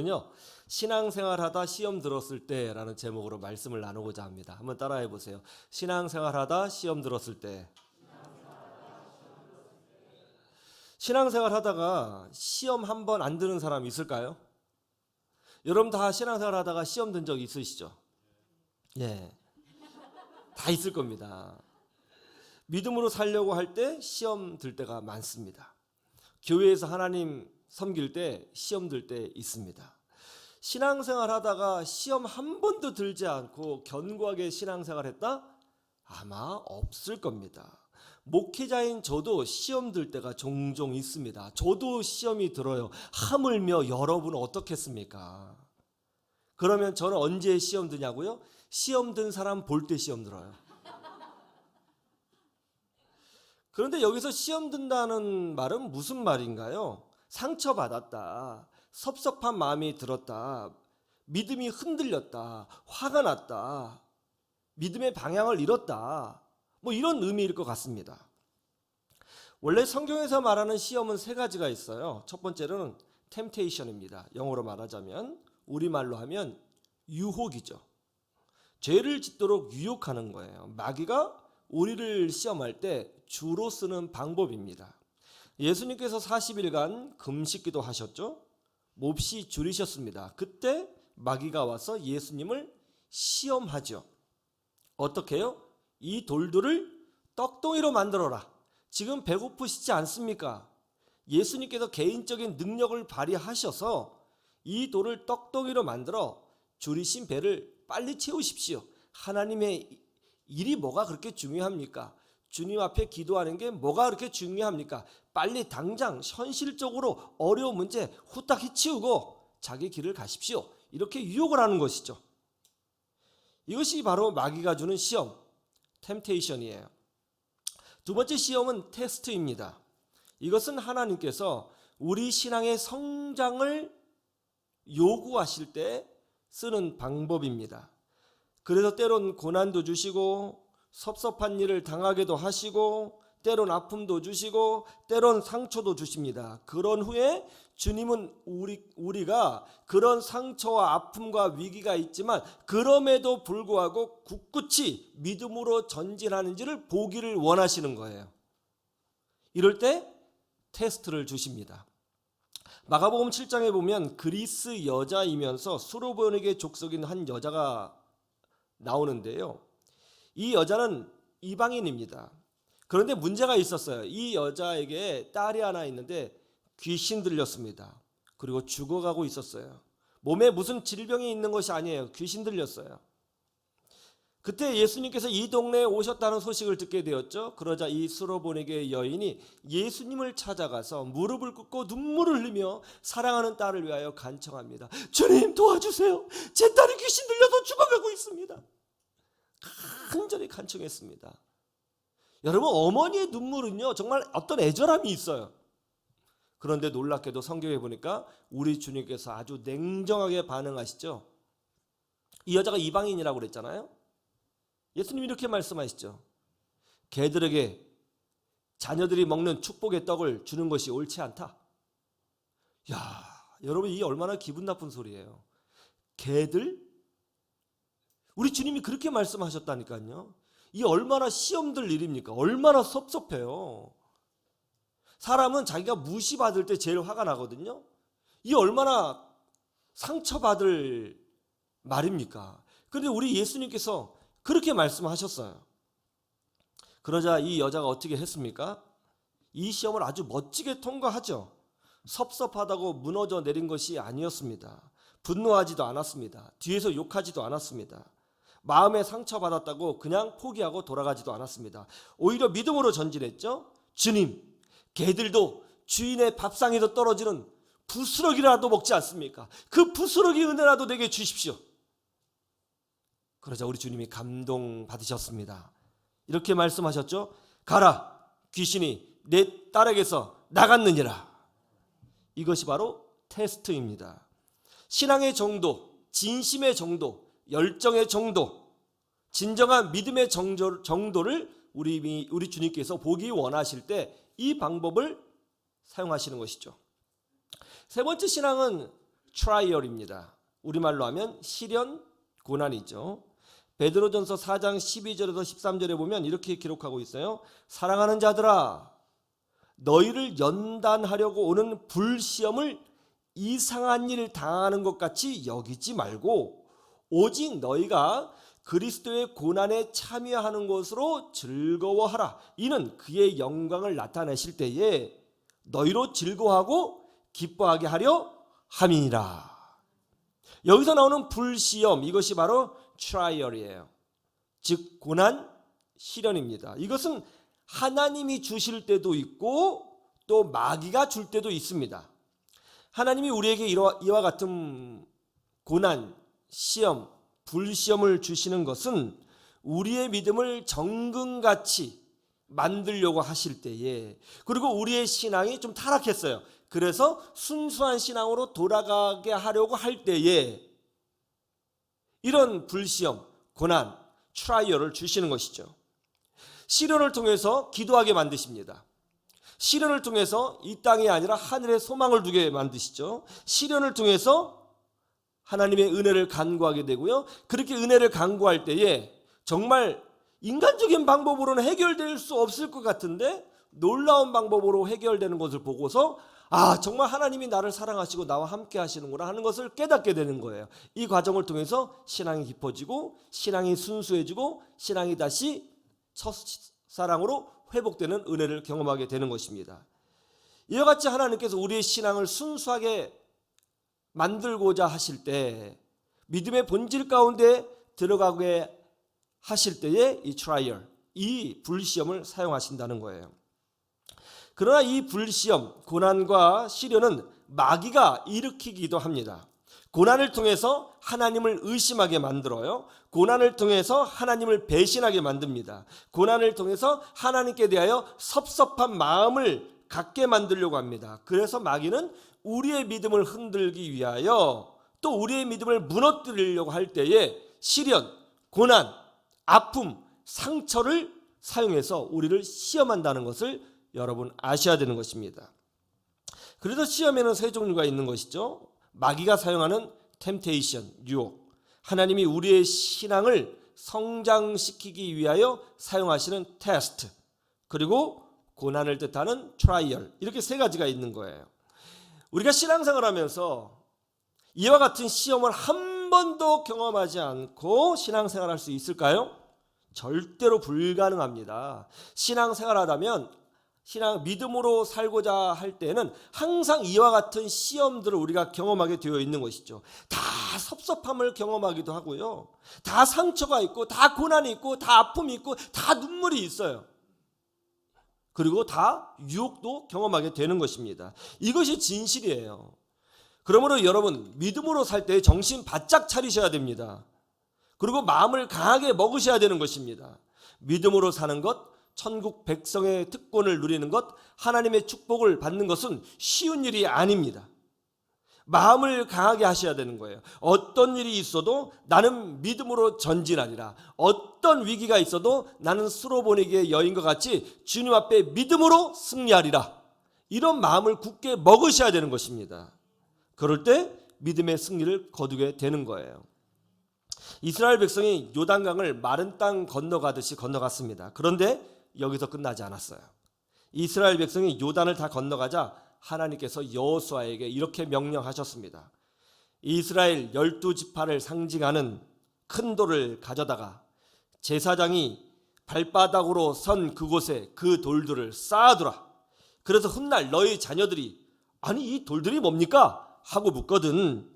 오늘은요, 신앙생활하다 시험 들었을 때라는 제목으로 말씀을 나누고자 합니다. 한번 따라해 보세요. 신앙생활하다 시험 들었을 때. 신앙생활하다가 시험 한 번 안 드는 사람 있을까요? 여러분 다 신앙생활하다가 시험 든 적 있으시죠? 예, 다 있을 겁니다. 믿음으로 살려고 할 때 시험 들 때가 많습니다. 교회에서 하나님 섬길 때 시험 들 때 있습니다. 신앙생활 하다가 시험 한 번도 들지 않고 견고하게 신앙생활 했다? 아마 없을 겁니다. 목회자인 저도 시험 들 때가 종종 있습니다. 저도 시험이 들어요. 하물며 여러분은 어떻겠습니까? 그러면 저는 언제 시험 드냐고요? 시험 든 사람 볼 때 시험 들어요. 그런데 여기서 시험 든다는 말은 무슨 말인가요? 상처받았다, 섭섭한 마음이 들었다, 믿음이 흔들렸다, 화가 났다, 믿음의 방향을 잃었다, 뭐 이런 의미일 것 같습니다. 원래 성경에서 말하는 시험은 세 가지가 있어요. 첫 번째로는 템테이션입니다. 영어로 말하자면, 우리말로 하면 유혹이죠. 죄를 짓도록 유혹하는 거예요. 마귀가 우리를 시험할 때 주로 쓰는 방법입니다. 예수님께서 40일간 금식기도 하셨죠. 몹시 줄이셨습니다. 그때 마귀가 와서 예수님을 시험하죠. 어떻게 해요? 이 돌들을 떡덩이로 만들어라. 지금 배고프시지 않습니까? 예수님께서 개인적인 능력을 발휘하셔서 이 돌을 떡덩이로 만들어 줄이신 배를 빨리 채우십시오. 하나님의 일이 뭐가 그렇게 중요합니까? 주님 앞에 기도하는 게 뭐가 그렇게 중요합니까? 빨리 당장 현실적으로 어려운 문제 후딱 해치우고 자기 길을 가십시오. 이렇게 유혹을 하는 것이죠. 이것이 바로 마귀가 주는 시험, 템테이션이에요. 두 번째 시험은 테스트입니다. 이것은 하나님께서 우리 신앙의 성장을 요구하실 때 쓰는 방법입니다. 그래서 때론 고난도 주시고 섭섭한 일을 당하게도 하시고 때론 아픔도 주시고 때론 상처도 주십니다. 그런 후에 주님은 우리가 그런 상처와 아픔과 위기가 있지만 그럼에도 불구하고 굳굳이 믿음으로 전진하는지를 보기를 원하시는 거예요. 이럴 때 테스트를 주십니다. 마가복음 7장에 보면 그리스 여자이면서 수로보니게 족속인 한 여자가 나오는데요. 이 여자는 이방인입니다. 그런데 문제가 있었어요. 이 여자에게 딸이 하나 있는데 귀신 들렸습니다. 그리고 죽어가고 있었어요. 몸에 무슨 질병이 있는 것이 아니에요. 귀신 들렸어요. 그때 예수님께서 이 동네에 오셨다는 소식을 듣게 되었죠. 그러자 이 수로보니게 여인이 예수님을 찾아가서 무릎을 꿇고 눈물을 흘리며 사랑하는 딸을 위하여 간청합니다. 주님 도와주세요. 제 딸이 귀신 들려서 죽어가고 있습니다. 간절히 간청했습니다. 여러분, 어머니의 눈물은요 정말 어떤 애절함이 있어요. 그런데 놀랍게도 성경에 보니까 우리 주님께서 아주 냉정하게 반응하시죠. 이 여자가 이방인이라고 그랬잖아요. 예수님이 이렇게 말씀하시죠. 개들에게 자녀들이 먹는 축복의 떡을 주는 것이 옳지 않다. 야, 여러분, 이게 얼마나 기분 나쁜 소리예요. 개들? 우리 주님이 그렇게 말씀하셨다니까요. 이게 얼마나 시험들 일입니까? 얼마나 섭섭해요. 사람은 자기가 무시받을 때 제일 화가 나거든요. 이게 얼마나 상처받을 말입니까? 그런데 우리 예수님께서 그렇게 말씀하셨어요. 그러자 이 여자가 어떻게 했습니까? 이 시험을 아주 멋지게 통과하죠. 섭섭하다고 무너져 내린 것이 아니었습니다. 분노하지도 않았습니다. 뒤에서 욕하지도 않았습니다. 마음에 상처받았다고 그냥 포기하고 돌아가지도 않았습니다. 오히려 믿음으로 전진했죠. 주님, 개들도 주인의 밥상에서 떨어지는 부스러기라도 먹지 않습니까? 그 부스러기 은혜라도 내게 주십시오. 그러자 우리 주님이 감동받으셨습니다. 이렇게 말씀하셨죠. 가라, 귀신이 내 딸에게서 나갔느니라. 이것이 바로 테스트입니다. 신앙의 정도, 진심의 정도, 열정의 정도, 진정한 믿음의 정도를 우리 주님께서 보기 원하실 때 이 방법을 사용하시는 것이죠. 세 번째 신앙은 트라이얼입니다. 우리말로 하면 시련, 고난이죠. 베드로전서 4장 12절에서 13절에 보면 이렇게 기록하고 있어요. 사랑하는 자들아, 너희를 연단하려고 오는 불시험을 이상한 일 당하는 것 같이 여기지 말고 오직 너희가 그리스도의 고난에 참여하는 것으로 즐거워하라. 이는 그의 영광을 나타내실 때에 너희로 즐거워하고 기뻐하게 하려 함이니라. 여기서 나오는 불시험, 이것이 바로 트라이얼이에요. 즉 고난, 시련입니다. 이것은 하나님이 주실 때도 있고 또 마귀가 줄 때도 있습니다. 하나님이 우리에게 이와 같은 고난, 시험, 불시험을 주시는 것은 우리의 믿음을 정금같이 만들려고 하실 때에, 그리고 우리의 신앙이 좀 타락했어요. 그래서 순수한 신앙으로 돌아가게 하려고 할 때에 이런 불시험, 고난, 트라이얼을 주시는 것이죠. 시련을 통해서 기도하게 만드십니다. 시련을 통해서 이 땅이 아니라 하늘에 소망을 두게 만드시죠. 시련을 통해서 하나님의 은혜를 간구하게 되고요. 그렇게 은혜를 간구할 때에 정말 인간적인 방법으로는 해결될 수 없을 것 같은데 놀라운 방법으로 해결되는 것을 보고서 정말 하나님이 나를 사랑하시고 나와 함께 하시는구나 하는 것을 깨닫게 되는 거예요. 이 과정을 통해서 신앙이 깊어지고 신앙이 순수해지고 신앙이 다시 첫사랑으로 회복되는 은혜를 경험하게 되는 것입니다. 이와 같이 하나님께서 우리의 신앙을 순수하게 만들고자 하실 때 믿음의 본질 가운데 들어가게 하실 때에 이 트라이얼, 이 불시험을 사용하신다는 거예요. 그러나 이 불시험, 고난과 시련은 마귀가 일으키기도 합니다. 고난을 통해서 하나님을 의심하게 만들어요. 고난을 통해서 하나님을 배신하게 만듭니다. 고난을 통해서 하나님께 대하여 섭섭한 마음을 갖게 만들려고 합니다. 그래서 마귀는 우리의 믿음을 흔들기 위하여 또 우리의 믿음을 무너뜨리려고 할 때에 시련, 고난, 아픔, 상처를 사용해서 우리를 시험한다는 것을 여러분 아셔야 되는 것입니다. 그래서 시험에는 세 종류가 있는 것이죠. 마귀가 사용하는 템테이션, 유혹, 하나님이 우리의 신앙을 성장시키기 위하여 사용하시는 테스트, 그리고 고난을 뜻하는 트라이얼, 이렇게 세 가지가 있는 거예요. 우리가 신앙생활 하면서 이와 같은 시험을 한 번도 경험하지 않고 신앙생활 할 수 있을까요? 절대로 불가능합니다. 신앙생활 하다면 믿음으로 살고자 할 때는 항상 이와 같은 시험들을 우리가 경험하게 되어 있는 것이죠. 다 섭섭함을 경험하기도 하고요. 다 상처가 있고 다 고난이 있고 다 아픔이 있고 다 눈물이 있어요. 그리고 다 유혹도 경험하게 되는 것입니다. 이것이 진실이에요. 그러므로 여러분 믿음으로 살 때 정신 바짝 차리셔야 됩니다. 그리고 마음을 강하게 먹으셔야 되는 것입니다. 믿음으로 사는 것, 천국 백성의 특권을 누리는 것, 하나님의 축복을 받는 것은 쉬운 일이 아닙니다. 마음을 강하게 하셔야 되는 거예요. 어떤 일이 있어도 나는 믿음으로 전진하리라. 어떤 위기가 있어도 나는 수로보니게의 여인과 같이 주님 앞에 믿음으로 승리하리라. 이런 마음을 굳게 먹으셔야 되는 것입니다. 그럴 때 믿음의 승리를 거두게 되는 거예요. 이스라엘 백성이 요단강을 마른 땅 건너가듯이 건너갔습니다. 그런데 여기서 끝나지 않았어요. 이스라엘 백성이 요단을 다 건너가자 하나님께서 여호수아에게 이렇게 명령하셨습니다. 이스라엘 12지파를 상징하는 큰 돌을 가져다가 제사장이 발바닥으로 선 그곳에 그 돌들을 쌓아두라. 그래서 훗날 너희 자녀들이 아니 이 돌들이 뭡니까? 하고 묻거든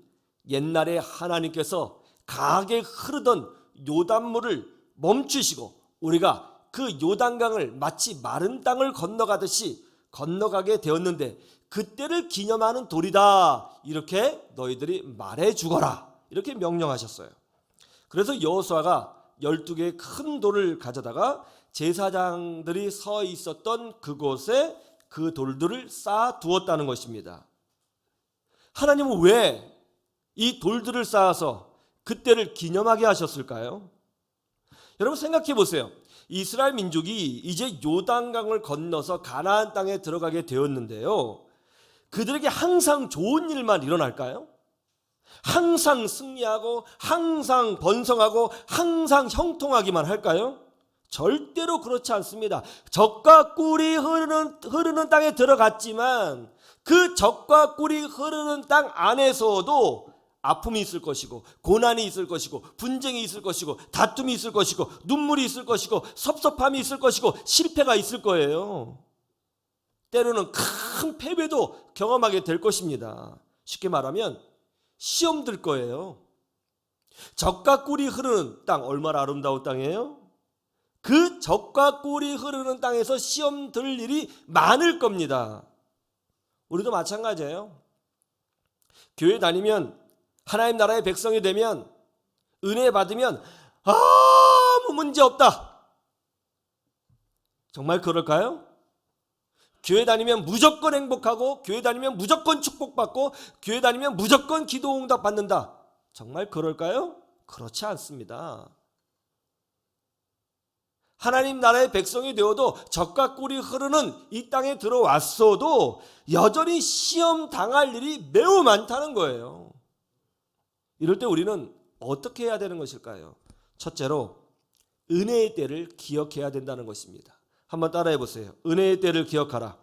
옛날에 하나님께서 강하게 흐르던 요단물을 멈추시고 우리가 그 요단강을 마치 마른 땅을 건너가듯이 건너가게 되었는데 그때를 기념하는 돌이다. 이렇게 너희들이 말해 주거라. 이렇게 명령하셨어요. 그래서 여호수아가 12개의 큰 돌을 가져다가 제사장들이 서 있었던 그곳에 그 돌들을 쌓아 두었다는 것입니다. 하나님은 왜 이 돌들을 쌓아서 그때를 기념하게 하셨을까요? 여러분 생각해 보세요. 이스라엘 민족이 이제 요단강을 건너서 가나안 땅에 들어가게 되었는데요. 그들에게 항상 좋은 일만 일어날까요? 항상 승리하고 항상 번성하고 항상 형통하기만 할까요? 절대로 그렇지 않습니다. 젖과 꿀이 흐르는 땅에 들어갔지만 그 젖과 꿀이 흐르는 땅 안에서도 아픔이 있을 것이고 고난이 있을 것이고 분쟁이 있을 것이고 다툼이 있을 것이고 눈물이 있을 것이고 섭섭함이 있을 것이고 실패가 있을 거예요. 때로는 큰 패배도 경험하게 될 것입니다. 쉽게 말하면 시험 들 거예요. 젖과 꿀이 흐르는 땅, 얼마나 아름다운 땅이에요? 그 젖과 꿀이 흐르는 땅에서 시험 들 일이 많을 겁니다. 우리도 마찬가지예요. 교회 다니면 하나님 나라의 백성이 되면 은혜 받으면 아무 문제 없다. 정말 그럴까요? 교회 다니면 무조건 행복하고 교회 다니면 무조건 축복받고 교회 다니면 무조건 기도 응답 받는다. 정말 그럴까요? 그렇지 않습니다. 하나님 나라의 백성이 되어도 젖과 꿀이 흐르는 이 땅에 들어왔어도 여전히 시험 당할 일이 매우 많다는 거예요. 이럴 때 우리는 어떻게 해야 되는 것일까요? 첫째로 은혜의 때를 기억해야 된다는 것입니다. 한번 따라해 보세요. 은혜의 때를 기억하라.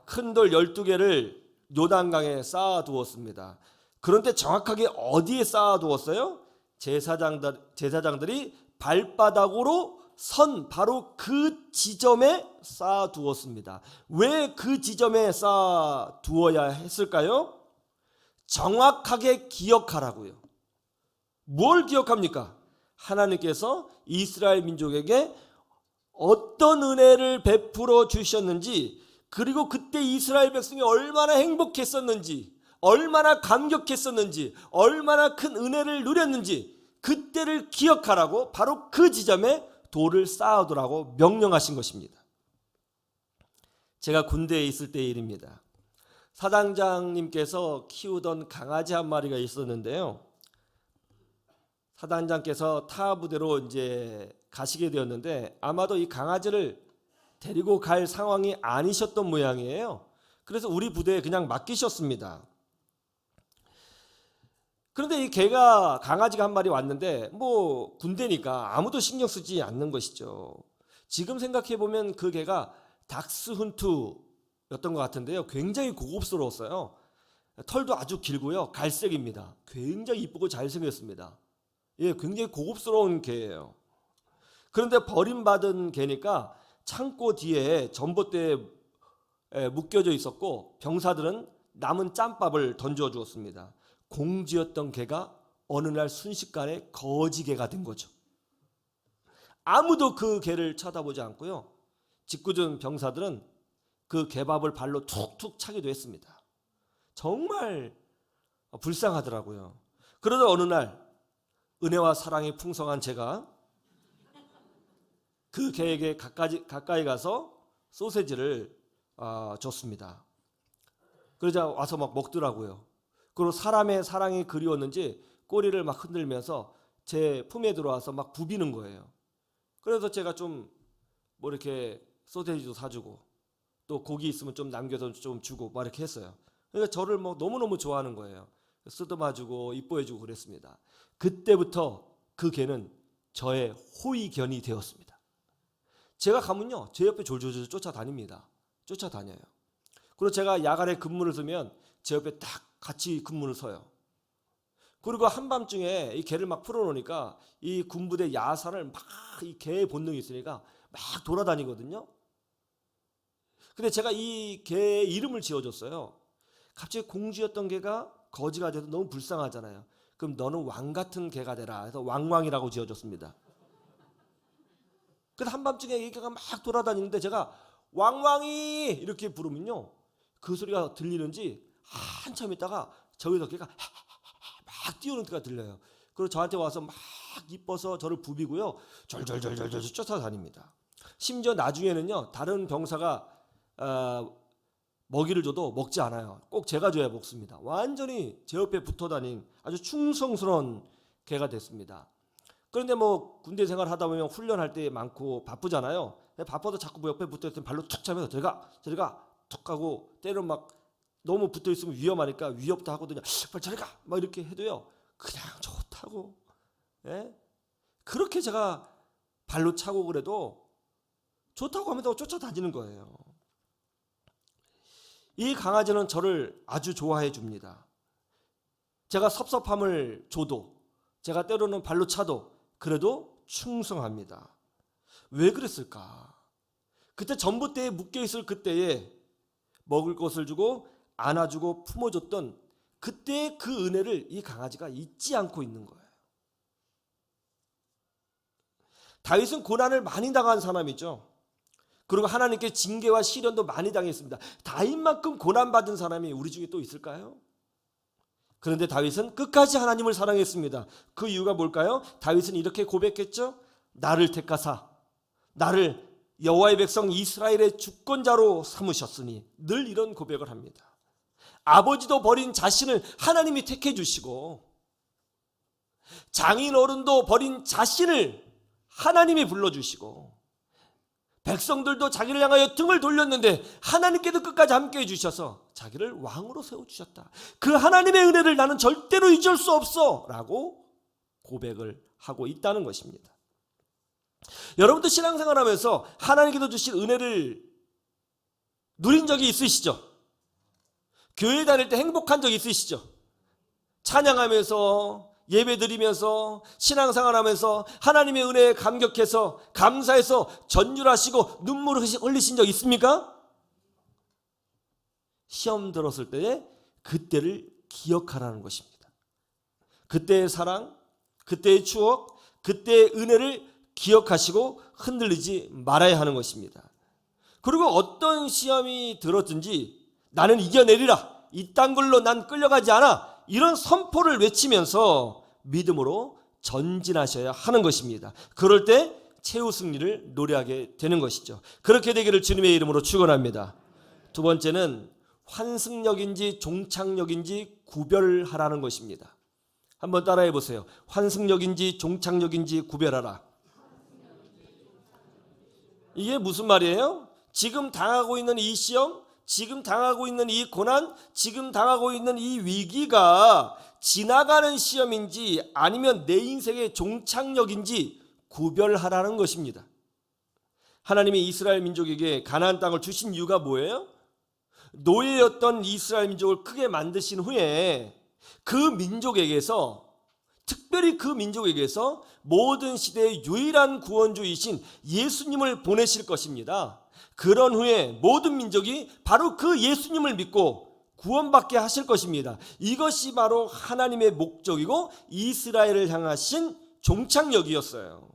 큰 돌 12개를 요단강에 쌓아두었습니다. 그런데 정확하게 어디에 쌓아두었어요? 제사장들이 발바닥으로 선 바로 그 지점에 쌓아두었습니다. 왜 그 지점에 쌓아두어야 했을까요? 정확하게 기억하라고요. 뭘 기억합니까? 하나님께서 이스라엘 민족에게 어떤 은혜를 베풀어 주셨는지, 그리고 그때 이스라엘 백성이 얼마나 행복했었는지, 얼마나 감격했었는지, 얼마나 큰 은혜를 누렸는지 그때를 기억하라고 바로 그 지점에 돌을 쌓아두라고 명령하신 것입니다. 제가 군대에 있을 때의 일입니다. 사단장님께서 키우던 강아지 한 마리가 있었는데요. 사단장께서 타 부대로 이제 가시게 되었는데 아마도 이 강아지를 데리고 갈 상황이 아니셨던 모양이에요. 그래서 우리 부대에 그냥 맡기셨습니다. 그런데 이 강아지가 한 마리 왔는데 뭐 군대니까 아무도 신경 쓰지 않는 것이죠. 지금 생각해 보면 그 개가 닥스훈트였던 것 같은데요. 굉장히 고급스러웠어요. 털도 아주 길고요. 갈색입니다. 굉장히 이쁘고 잘생겼습니다. 예, 굉장히 고급스러운 개예요. 그런데 버림받은 개니까 창고 뒤에 전봇대에 묶여져 있었고 병사들은 남은 짬밥을 던져 주었습니다. 공쥐였던 개가 어느 날 순식간에 거지개가 된 거죠. 아무도 그 개를 쳐다보지 않고요. 짓궂은 병사들은 그 개밥을 발로 툭툭 차기도 했습니다. 정말 불쌍하더라고요. 그러다 어느 날 은혜와 사랑이 풍성한 제가 그 개에게 가까이 가서 소세지를 줬습니다. 그러자 와서 막 먹더라고요. 그리고 사람의 사랑이 그리웠는지 꼬리를 막 흔들면서 제 품에 들어와서 막 부비는 거예요. 그래서 제가 좀 뭐 이렇게 소세지도 사주고 또 고기 있으면 좀 남겨서 좀 주고 막 이렇게 했어요. 그러니까 저를 뭐 너무너무 좋아하는 거예요. 쓰다마주고 이뻐해주고 그랬습니다. 그때부터 그 개는 저의 호위견이 되었습니다. 제가 가면요 제 옆에 졸졸졸 쫓아다닙니다. 쫓아다녀요. 그리고 제가 야간에 근무를 서면 제 옆에 딱 같이 근무를 서요. 그리고 한밤중에 이 개를 막 풀어놓으니까 이 군부대 야산을 막 이 개의 본능이 있으니까 막 돌아다니거든요. 근데 제가 이 개의 이름을 지어줬어요. 갑자기 공쥐였던 개가 거지가 돼서 너무 불쌍하잖아요. 그럼 너는 왕 같은 개가 되라 해서 왕왕이라고 지어줬습니다. 그래서 한밤중에 이 개가 막 돌아다니는데 제가 왕왕이 이렇게 부르면요 그 소리가 들리는지 한참 있다가 저기서 걔가 막 뛰어오는 데가 들려요. 그리고 저한테 와서 막 이뻐서 저를 부비고요 절절절절절 쫓아다닙니다. 심지어 나중에는요 다른 병사가 먹이를 줘도 먹지 않아요. 꼭 제가 줘야 먹습니다. 완전히 제 옆에 붙어다닌 아주 충성스러운 개가 됐습니다. 그런데 뭐 군대 생활 하다 보면 훈련할 때 많고 바쁘잖아요. 바빠도 자꾸 뭐 옆에 붙어있으면 발로 툭 차면서 저리가 툭 하고 때로 막 너무 붙어 있으면 위험하니까 위협도 하거든요. 빨리 저리 가! 막 이렇게 해도요, 그냥 좋다고. 예? 그렇게 제가 발로 차고 그래도 좋다고 하면 쫓아다니는 거예요. 이 강아지는 저를 아주 좋아해 줍니다. 제가 섭섭함을 줘도, 제가 때로는 발로 차도 그래도 충성합니다. 왜 그랬을까? 그때 전봇대에 묶여있을 그때에 먹을 것을 주고 안아주고 품어줬던 그때의 그 은혜를 이 강아지가 잊지 않고 있는 거예요. 다윗은 고난을 많이 당한 사람이죠. 그리고 하나님께 징계와 시련도 많이 당했습니다. 다윗만큼 고난받은 사람이 우리 중에 또 있을까요? 그런데 다윗은 끝까지 하나님을 사랑했습니다. 그 이유가 뭘까요? 다윗은 이렇게 고백했죠. 나를 택하사 나를 여호와의 백성 이스라엘의 주권자로 삼으셨으니, 늘 이런 고백을 합니다. 아버지도 버린 자신을 하나님이 택해 주시고, 장인 어른도 버린 자신을 하나님이 불러주시고, 백성들도 자기를 향하여 등을 돌렸는데 하나님께도 끝까지 함께 해주셔서 자기를 왕으로 세워주셨다. 그 하나님의 은혜를 나는 절대로 잊을 수 없어 라고 고백을 하고 있다는 것입니다. 여러분도 신앙생활하면서 하나님께서 주신 은혜를 누린 적이 있으시죠? 교회 다닐 때 행복한 적 있으시죠? 찬양하면서, 예배드리면서, 신앙생활하면서 하나님의 은혜에 감격해서, 감사해서 전율하시고 눈물을 흘리신 적 있습니까? 시험 들었을 때에 그때를 기억하라는 것입니다. 그때의 사랑, 그때의 추억, 그때의 은혜를 기억하시고 흔들리지 말아야 하는 것입니다. 그리고 어떤 시험이 들었든지 나는 이겨내리라, 이딴 걸로 난 끌려가지 않아, 이런 선포를 외치면서 믿음으로 전진하셔야 하는 것입니다. 그럴 때 최후 승리를 노래하게 되는 것이죠. 그렇게 되기를 주님의 이름으로 축원합니다. 두 번째는 환승력인지 종착역인지 구별하라는 것입니다. 한번 따라해 보세요. 환승력인지 종착역인지 구별하라. 이게 무슨 말이에요? 지금 당하고 있는 이 시험, 지금 당하고 있는 이 고난, 지금 당하고 있는 이 위기가 지나가는 시험인지 아니면 내 인생의 종착역인지 구별하라는 것입니다. 하나님이 이스라엘 민족에게 가나안 땅을 주신 이유가 뭐예요? 노예였던 이스라엘 민족을 크게 만드신 후에 그 민족에게서, 특별히 그 민족에게서 모든 시대의 유일한 구원주이신 예수님을 보내실 것입니다. 그런 후에 모든 민족이 바로 그 예수님을 믿고 구원받게 하실 것입니다. 이것이 바로 하나님의 목적이고 이스라엘을 향하신 종착역이었어요.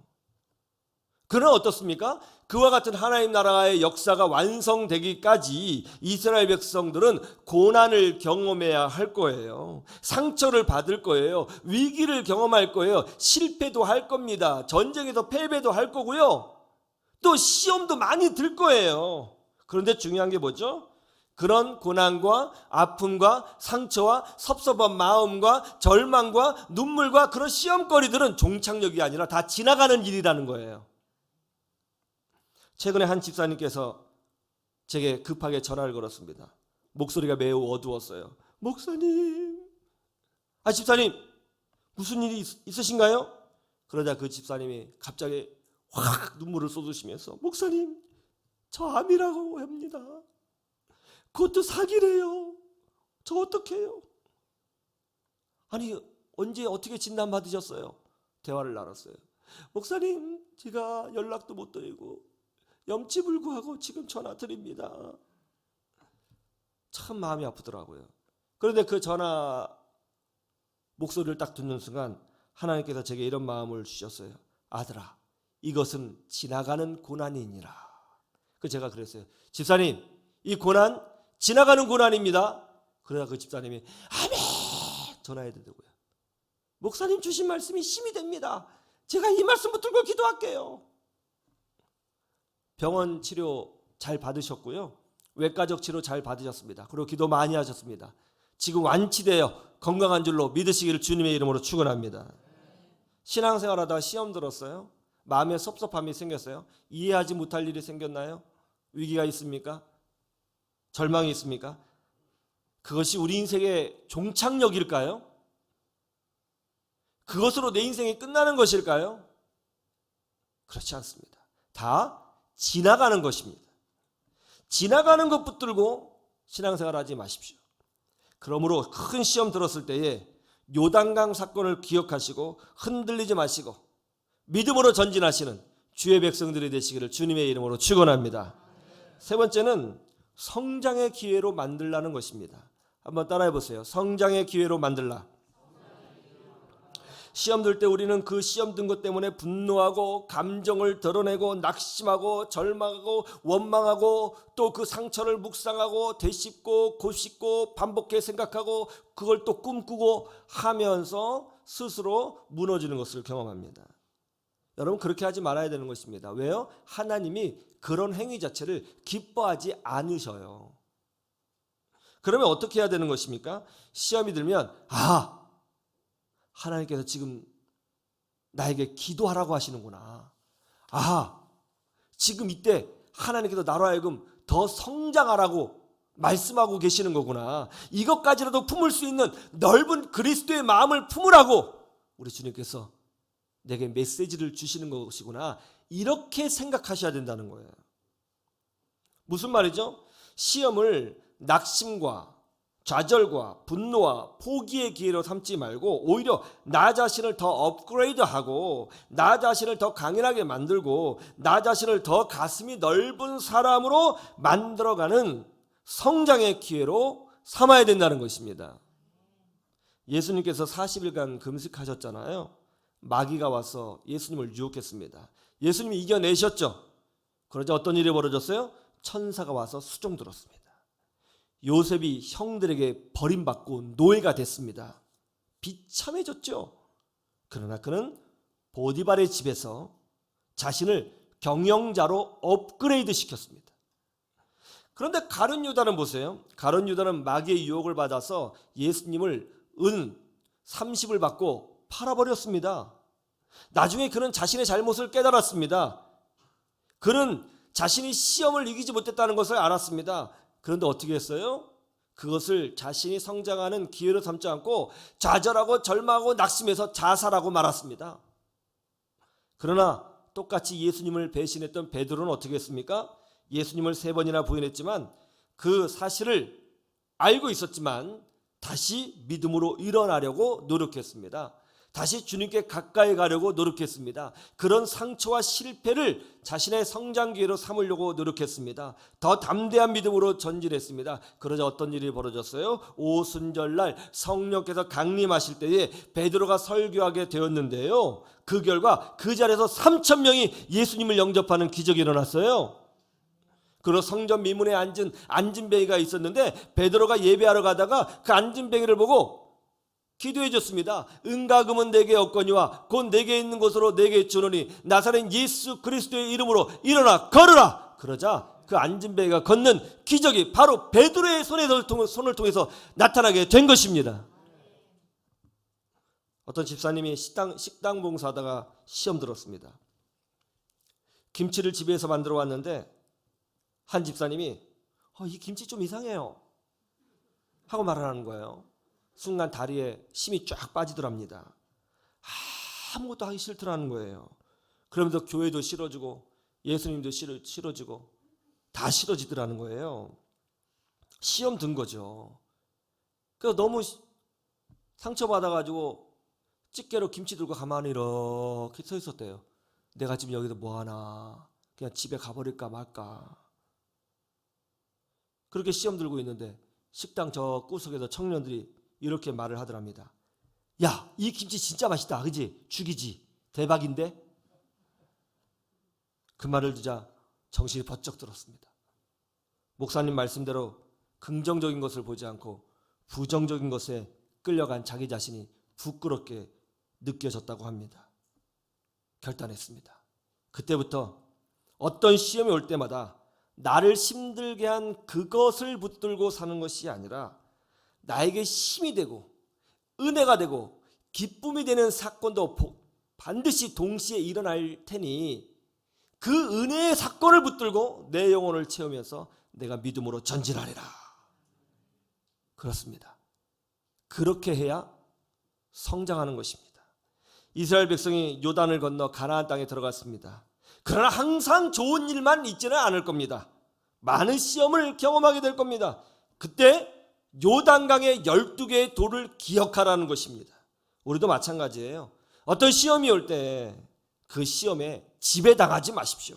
그러나 어떻습니까? 그와 같은 하나님 나라의 역사가 완성되기까지 이스라엘 백성들은 고난을 경험해야 할 거예요. 상처를 받을 거예요. 위기를 경험할 거예요. 실패도 할 겁니다. 전쟁에서 패배도 할 거고요. 또 시험도 많이 들 거예요. 그런데 중요한 게 뭐죠? 그런 고난과 아픔과 상처와 섭섭한 마음과 절망과 눈물과 그런 시험거리들은 종착역이 아니라 다 지나가는 일이라는 거예요. 최근에 한 집사님께서 제게 급하게 전화를 걸었습니다. 목소리가 매우 어두웠어요. 목사님, 집사님 무슨 일이 있으신가요? 그러자 그 집사님이 갑자기 확 눈물을 쏟으시면서, 목사님 저 암이라고 합니다. 그것도 사기래요. 저 어떡해요? 아니 언제 어떻게 진단 받으셨어요? 대화를 나눴어요. 목사님 제가 연락도 못 드리고 염치불구하고 지금 전화 드립니다. 참 마음이 아프더라고요. 그런데 그 전화 목소리를 딱 듣는 순간 하나님께서 제게 이런 마음을 주셨어요. 아들아, 이것은 지나가는 고난이니라. 제가 그랬어요. 집사님, 이 고난 지나가는 고난입니다. 그러다 그 집사님이 아멘 전화해야 되고요. 목사님 주신 말씀이 힘이 됩니다. 제가 이 말씀 붙들고 기도할게요. 병원 치료 잘 받으셨고요. 외과적 치료 잘 받으셨습니다. 그리고 기도 많이 하셨습니다. 지금 완치되어 건강한 줄로 믿으시기를 주님의 이름으로 축원합니다. 신앙생활하다가 시험 들었어요. 마음에 섭섭함이 생겼어요. 이해하지 못할 일이 생겼나요? 위기가 있습니까? 절망이 있습니까? 그것이 우리 인생의 종착역일까요? 그것으로 내 인생이 끝나는 것일까요? 그렇지 않습니다. 다 지나가는 것입니다. 지나가는 것 붙들고 신앙생활 하지 마십시오. 그러므로 큰 시험 들었을 때에 요단강 사건을 기억하시고 흔들리지 마시고 믿음으로 전진하시는 주의 백성들이 되시기를 주님의 이름으로 축원합니다. 세 번째는 성장의 기회로 만들라는 것입니다. 한번 따라해 보세요. 성장의 기회로 만들라. 시험 들 때 우리는 그 시험 든 것 때문에 분노하고 감정을 드러내고 낙심하고 절망하고 원망하고 또 그 상처를 묵상하고 되씹고 곱씹고 반복해 생각하고 그걸 또 꿈꾸고 하면서 스스로 무너지는 것을 경험합니다. 여러분 그렇게 하지 말아야 되는 것입니다. 왜요? 하나님이 그런 행위 자체를 기뻐하지 않으셔요. 그러면 어떻게 해야 되는 것입니까? 시험이 들면 하나님께서 지금 나에게 기도하라고 하시는구나. 지금 이때 하나님께서 나로 하여금 더 성장하라고 말씀하고 계시는 거구나. 이것까지라도 품을 수 있는 넓은 그리스도의 마음을 품으라고 우리 주님께서 내게 메시지를 주시는 것이구나. 이렇게 생각하셔야 된다는 거예요. 무슨 말이죠? 시험을 낙심과 좌절과 분노와 포기의 기회로 삼지 말고 오히려 나 자신을 더 업그레이드하고 나 자신을 더 강인하게 만들고 나 자신을 더 가슴이 넓은 사람으로 만들어가는 성장의 기회로 삼아야 된다는 것입니다. 예수님께서 40일간 금식하셨잖아요. 마귀가 와서 예수님을 유혹했습니다. 예수님이 이겨내셨죠. 그러자 어떤 일이 벌어졌어요? 천사가 와서 수종 들었습니다. 요셉이 형들에게 버림받고 노예가 됐습니다. 비참해졌죠. 그러나 그는 보디발의 집에서 자신을 경영자로 업그레이드 시켰습니다. 그런데 가룟 유다는 보세요. 가룟 유다는 마귀의 유혹을 받아서 예수님을 은 30을 받고 팔아버렸습니다. 나중에 그는 자신의 잘못을 깨달았습니다. 그는 자신이 시험을 이기지 못했다는 것을 알았습니다. 그런데 어떻게 했어요? 그것을 자신이 성장하는 기회로 삼지 않고 좌절하고 절망하고 낙심해서 자살하고 말았습니다. 그러나 똑같이 예수님을 배신했던 베드로는 어떻게 했습니까? 예수님을 3번이나 부인했지만 그 사실을 알고 있었지만 다시 믿음으로 일어나려고 노력했습니다. 다시 주님께 가까이 가려고 노력했습니다. 그런 상처와 실패를 자신의 성장 기회로 삼으려고 노력했습니다. 더 담대한 믿음으로 전진했습니다. 그러자 어떤 일이 벌어졌어요? 오순절날 성령께서 강림하실 때에 베드로가 설교하게 되었는데요. 그 결과 그 자리에서 3,000명이 예수님을 영접하는 기적이 일어났어요. 그리고 성전 미문에 앉은 안진뱅이가 있었는데 베드로가 예배하러 가다가 그 안진뱅이를 보고 기도해 줬습니다. 은과 금은 내게 없거니와 곧 내게 있는 것으로 내게 주노니 나사렛 예수 그리스도의 이름으로 일어나 걸으라. 그러자 그 안진뱅이가 걷는 기적이 바로 베드로의 손을 통해서 나타나게 된 것입니다. 어떤 집사님이 식당 봉사하다가 시험 들었습니다. 김치를 집에서 만들어 왔는데 한 집사님이 이 김치 좀 이상해요 하고 말하는 거예요. 순간 다리에 힘이 쫙 빠지더랍니다. 아무것도 하기 싫더라는 거예요. 그러면서 교회도 싫어지고 예수님도 싫어지고 다 싫어지더라는 거예요. 시험 든 거죠. 그래서 너무 상처받아가지고 집게로 김치 들고 가만히 이렇게 서 있었대요. 내가 지금 여기서 뭐하나, 그냥 집에 가버릴까 말까. 그렇게 시험 들고 있는데 식당 저 구석에서 청년들이 이렇게 말을 하더랍니다. 야, 이 김치 진짜 맛있다. 그지? 죽이지. 대박인데? 그 말을 듣자 정신이 번쩍 들었습니다. 목사님 말씀대로 긍정적인 것을 보지 않고 부정적인 것에 끌려간 자기 자신이 부끄럽게 느껴졌다고 합니다. 결단했습니다. 그때부터 어떤 시험이 올 때마다 나를 힘들게 한 그것을 붙들고 사는 것이 아니라 나에게 힘이 되고 은혜가 되고 기쁨이 되는 사건도 반드시 동시에 일어날 테니 그 은혜의 사건을 붙들고 내 영혼을 채우면서 내가 믿음으로 전진하리라. 그렇습니다. 그렇게 해야 성장하는 것입니다. 이스라엘 백성이 요단을 건너 가나안 땅에 들어갔습니다. 그러나 항상 좋은 일만 있지는 않을 겁니다. 많은 시험을 경험하게 될 겁니다. 그때 요단강의 12개의 돌을 기억하라는 것입니다. 우리도 마찬가지예요. 어떤 시험이 올 때 그 시험에 지배당하지 마십시오.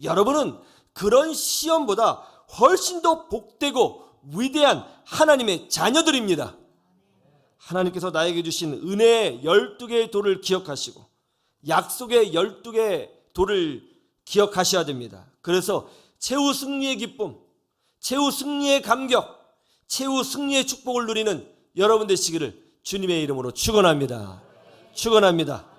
여러분은 그런 시험보다 훨씬 더 복되고 위대한 하나님의 자녀들입니다. 하나님께서 나에게 주신 은혜의 12개의 돌을 기억하시고 약속의 12개의 돌을 기억하셔야 됩니다. 그래서 최후 승리의 기쁨, 최후 승리의 감격, 최후 승리의 축복을 누리는 여러분 되시기를 주님의 이름으로 축원합니다. 축원합니다.